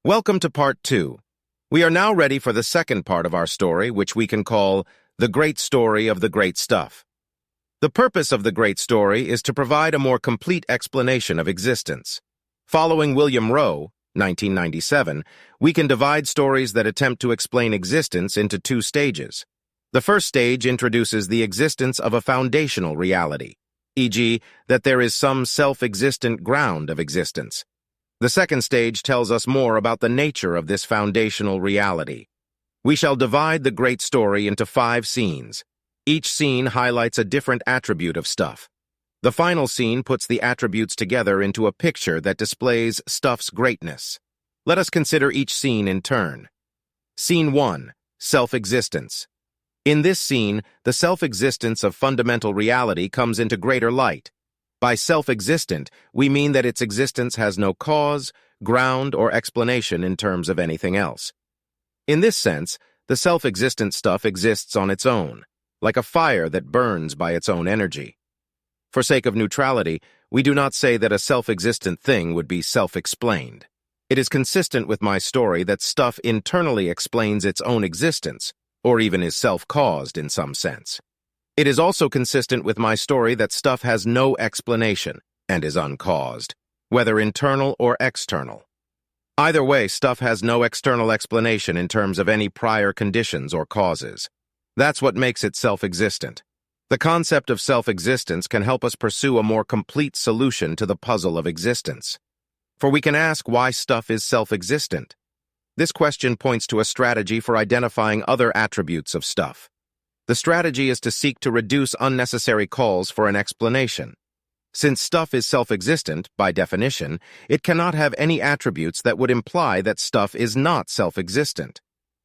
Welcome to Part 2. We are now ready for the second part of our story, which we can call The Great Story of the Great Stuff. The purpose of the great story is to provide a more complete explanation of existence. Following William Rowe, 1997, we can divide stories that attempt to explain existence into two stages. The first stage introduces the existence of a foundational reality, e.g., that there is some self-existent ground of existence. The second stage tells us more about the nature of this foundational reality. We shall divide the great story into 5 scenes. Each scene highlights a different attribute of stuff. The final scene puts the attributes together into a picture that displays stuff's greatness. Let us consider each scene in turn. Scene 1. Self-existence. In this scene, the self-existence of fundamental reality comes into greater light. By self-existent, we mean that its existence has no cause, ground, or explanation in terms of anything else. In this sense, the self-existent stuff exists on its own, like a fire that burns by its own energy. For sake of neutrality, we do not say that a self-existent thing would be self-explained. It is consistent with my story that stuff internally explains its own existence, or even is self-caused in some sense. It is also consistent with my story that stuff has no explanation and is uncaused, whether internal or external. Either way, stuff has no external explanation in terms of any prior conditions or causes. That's what makes it self-existent. The concept of self-existence can help us pursue a more complete solution to the puzzle of existence. For we can ask why stuff is self-existent. This question points to a strategy for identifying other attributes of stuff. The strategy is to seek to reduce unnecessary calls for an explanation. Since stuff is self-existent, by definition, it cannot have any attributes that would imply that stuff is not self-existent.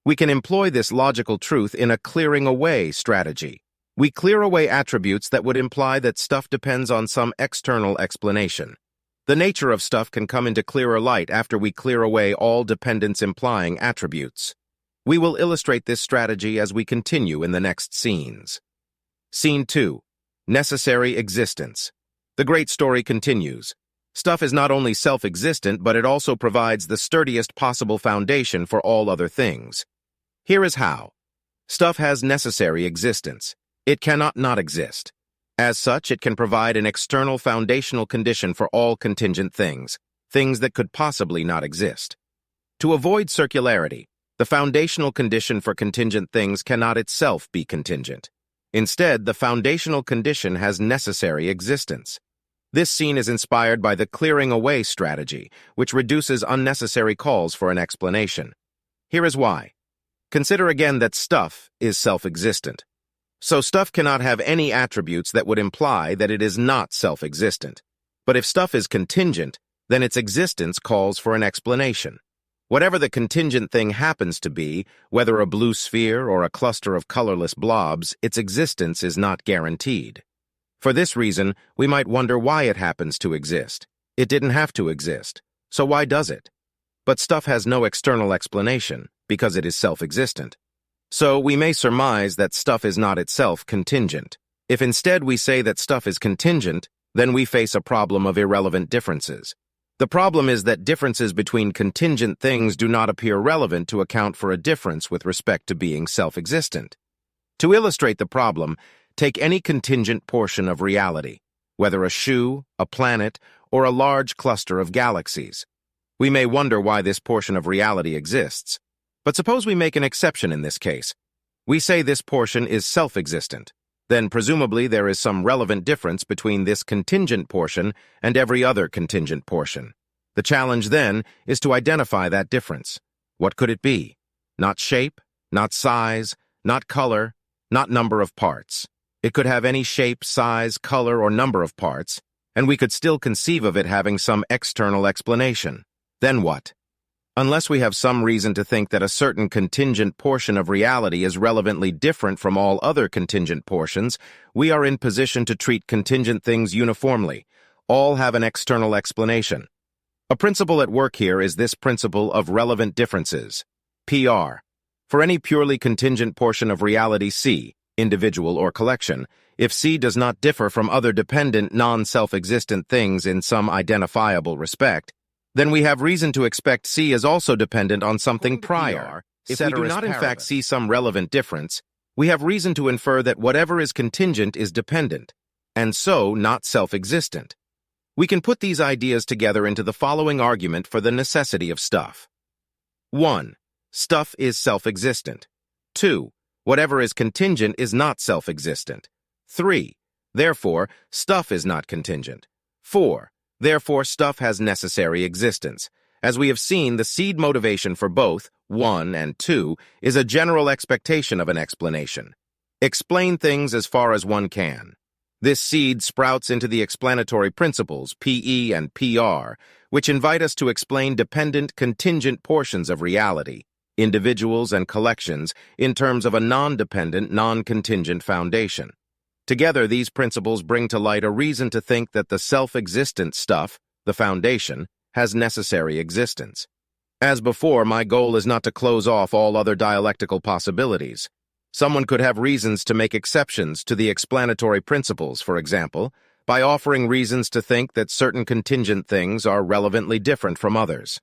We can employ this logical truth in a clearing away strategy. We clear away attributes that would imply that stuff depends on some external explanation. The nature of stuff can come into clearer light after we clear away all dependence-implying attributes. We will illustrate this strategy as we continue in the next scenes. Scene 2. Necessary existence. The great story continues. Stuff is not only self-existent, but it also provides the sturdiest possible foundation for all other things. Here is how. Stuff has necessary existence. It cannot not exist. As such, it can provide an external foundational condition for all contingent things, things that could possibly not exist. To avoid circularity, the foundational condition for contingent things cannot itself be contingent. Instead, the foundational condition has necessary existence. This scene is inspired by the clearing away strategy, which reduces unnecessary calls for an explanation. Here is why. Consider again that stuff is self-existent. So stuff cannot have any attributes that would imply that it is not self-existent. But if stuff is contingent, then its existence calls for an explanation. Whatever the contingent thing happens to be, whether a blue sphere or a cluster of colorless blobs, its existence is not guaranteed. For this reason, we might wonder why it happens to exist. It didn't have to exist, so why does it? But stuff has no external explanation, because it is self-existent. So we may surmise that stuff is not itself contingent. If instead we say that stuff is contingent, then we face a problem of irrelevant differences. The problem is that differences between contingent things do not appear relevant to account for a difference with respect to being self-existent. To illustrate the problem, take any contingent portion of reality, whether a shoe, a planet, or a large cluster of galaxies. We may wonder why this portion of reality exists, but suppose we make an exception in this case. We say this portion is self-existent. Then presumably there is some relevant difference between this contingent portion and every other contingent portion. The challenge then is to identify that difference. What could it be? Not shape, not size, not color, not number of parts. It could have any shape, size, color, or number of parts, and we could still conceive of it having some external explanation. Then what? Unless we have some reason to think that a certain contingent portion of reality is relevantly different from all other contingent portions, we are in position to treat contingent things uniformly. All have an external explanation. A principle at work here is this principle of relevant differences, PR. For any purely contingent portion of reality C, individual or collection, if C does not differ from other dependent non-self-existent things in some identifiable respect, then we have reason to expect C is also dependent on something prior. If we do not in fact see some relevant difference, we have reason to infer that whatever is contingent is dependent, and so not self-existent. We can put these ideas together into the following argument for the necessity of stuff. 1. Stuff is self-existent. 2. Whatever is contingent is not self-existent. 3. Therefore, stuff is not contingent. 4. Therefore, stuff has necessary existence. As we have seen, the seed motivation for both, 1 and 2, is a general expectation of an explanation. Explain things as far as one can. This seed sprouts into the explanatory principles, PE and PR, which invite us to explain dependent, contingent portions of reality, individuals and collections, in terms of a non-dependent, non-contingent foundation. Together, these principles bring to light a reason to think that the self-existent stuff, the foundation, has necessary existence. As before, my goal is not to close off all other dialectical possibilities. Someone could have reasons to make exceptions to the explanatory principles, for example, by offering reasons to think that certain contingent things are relevantly different from others.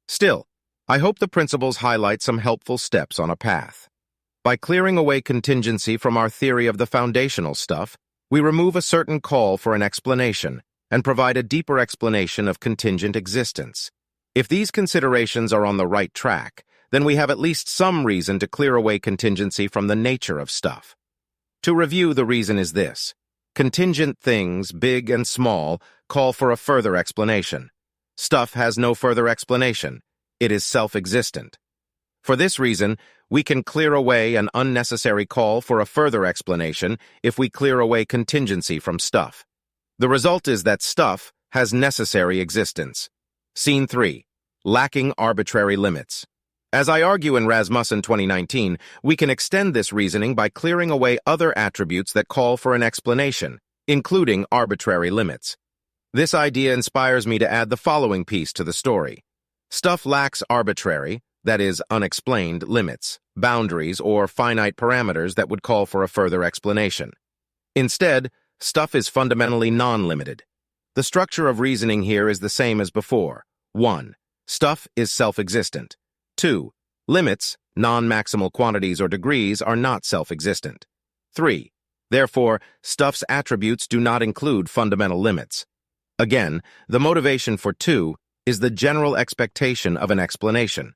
Still, I hope the principles highlight some helpful steps on a path. By clearing away contingency from our theory of the foundational stuff, we remove a certain call for an explanation and provide a deeper explanation of contingent existence. If these considerations are on the right track, then we have at least some reason to clear away contingency from the nature of stuff. To review, the reason is this. Contingent things, big and small, call for a further explanation. Stuff has no further explanation. It is self-existent. For this reason, we can clear away an unnecessary call for a further explanation if we clear away contingency from stuff. The result is that stuff has necessary existence. Scene 3. Lacking arbitrary limits. As I argue in Rasmussen 2019, we can extend this reasoning by clearing away other attributes that call for an explanation, including arbitrary limits. This idea inspires me to add the following piece to the story. Stuff lacks arbitrary, that is, unexplained, limits, boundaries, or finite parameters that would call for a further explanation. Instead, stuff is fundamentally non-limited. The structure of reasoning here is the same as before. 1. Stuff is self-existent. 2. Limits, non-maximal quantities or degrees, are not self-existent. 3. Therefore, stuff's attributes do not include fundamental limits. Again, the motivation for 2 is the general expectation of an explanation.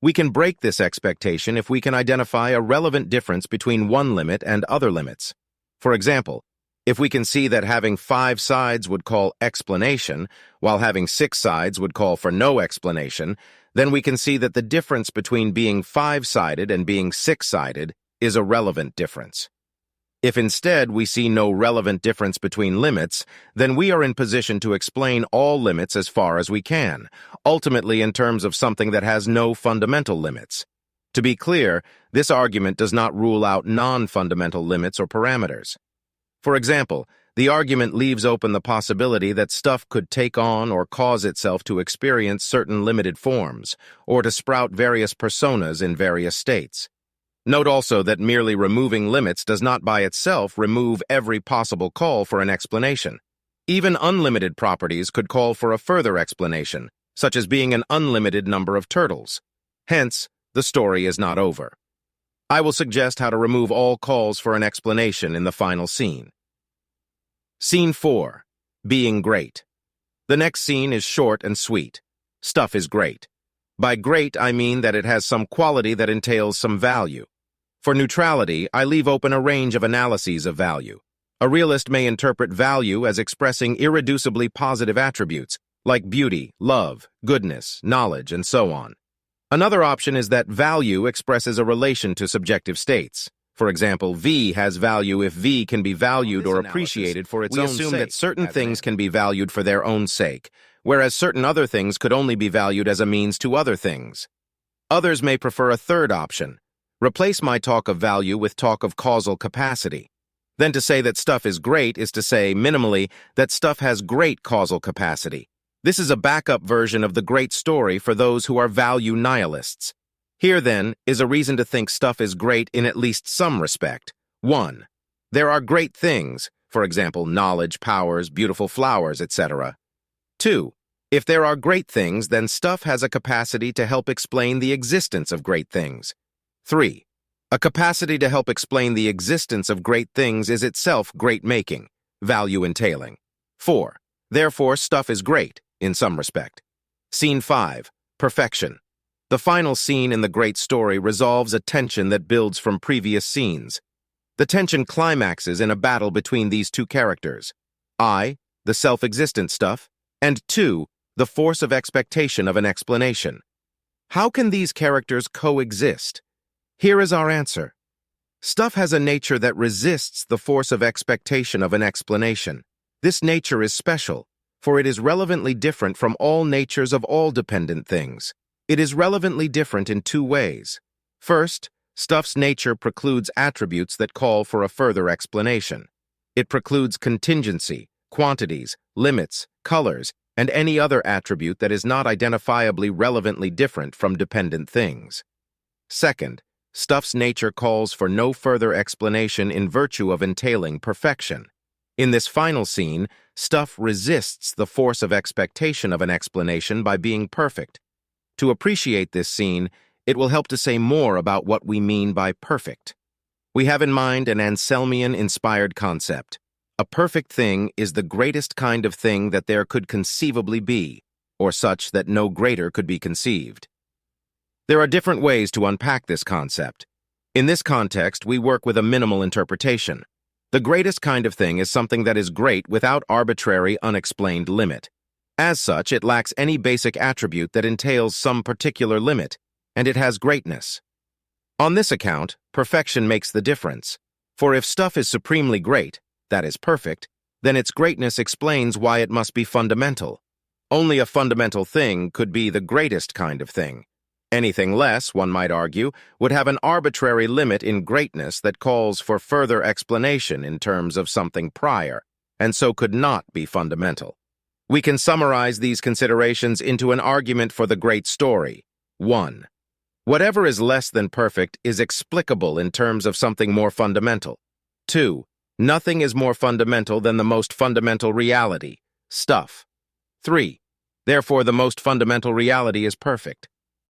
We can break this expectation if we can identify a relevant difference between one limit and other limits. For example, if we can see that having 5 sides would call explanation, while having 6 sides would call for no explanation, then we can see that the difference between being 5-sided and being 6-sided is a relevant difference. If instead we see no relevant difference between limits, then we are in position to explain all limits as far as we can, ultimately in terms of something that has no fundamental limits. To be clear, this argument does not rule out non-fundamental limits or parameters. For example, the argument leaves open the possibility that stuff could take on or cause itself to experience certain limited forms, or to sprout various personas in various states. Note also that merely removing limits does not by itself remove every possible call for an explanation. Even unlimited properties could call for a further explanation, such as being an unlimited number of turtles. Hence, the story is not over. I will suggest how to remove all calls for an explanation in the final scene. Scene 4. Being great. The next scene is short and sweet. Stuff is great. By great, I mean that it has some quality that entails some value. For neutrality, I leave open a range of analyses of value. A realist may interpret value as expressing irreducibly positive attributes, like beauty, love, goodness, knowledge, and so on. Another option is that value expresses a relation to subjective states. For example, V has value if V can be valued or appreciated for its own sake. We assume that certain things can be valued for their own sake, whereas certain other things could only be valued as a means to other things. Others may prefer a third option. Replace my talk of value with talk of causal capacity. Then to say that stuff is great is to say, minimally, that stuff has great causal capacity. This is a backup version of the great story for those who are value nihilists. Here, then, is a reason to think stuff is great in at least some respect. 1. There are great things, for example, knowledge, powers, beautiful flowers, etc. 2. If there are great things, then stuff has a capacity to help explain the existence of great things. 3. A capacity to help explain the existence of great things is itself great-making, value-entailing. 4. Therefore, stuff is great, in some respect. Scene 5. Perfection. The final scene in the great story resolves a tension that builds from previous scenes. The tension climaxes in a battle between these two characters. I, the self-existent stuff, and 2, the force of expectation of an explanation. How can these characters coexist? Here is our answer. Stuff has a nature that resists the force of expectation of an explanation. This nature is special, for it is relevantly different from all natures of all dependent things. It is relevantly different in 2 ways. First, stuff's nature precludes attributes that call for a further explanation. It precludes contingency, quantities, limits, colors, and any other attribute that is not identifiably relevantly different from dependent things. Second, stuff's nature calls for no further explanation in virtue of entailing perfection. In this final scene, stuff resists the force of expectation of an explanation by being perfect. To appreciate this scene, it will help to say more about what we mean by perfect. We have in mind an Anselmian-inspired concept. A perfect thing is the greatest kind of thing that there could conceivably be, or such that no greater could be conceived. There are different ways to unpack this concept. In this context, we work with a minimal interpretation. The greatest kind of thing is something that is great without arbitrary, unexplained limit. As such, it lacks any basic attribute that entails some particular limit, and it has greatness. On this account, perfection makes the difference. For if stuff is supremely great, that is perfect, then its greatness explains why it must be fundamental. Only a fundamental thing could be the greatest kind of thing. Anything less, one might argue, would have an arbitrary limit in greatness that calls for further explanation in terms of something prior, and so could not be fundamental. We can summarize these considerations into an argument for the great story. 1. Whatever is less than perfect is explicable in terms of something more fundamental. 2. Nothing is more fundamental than the most fundamental reality, stuff. 3. Therefore, the most fundamental reality is perfect.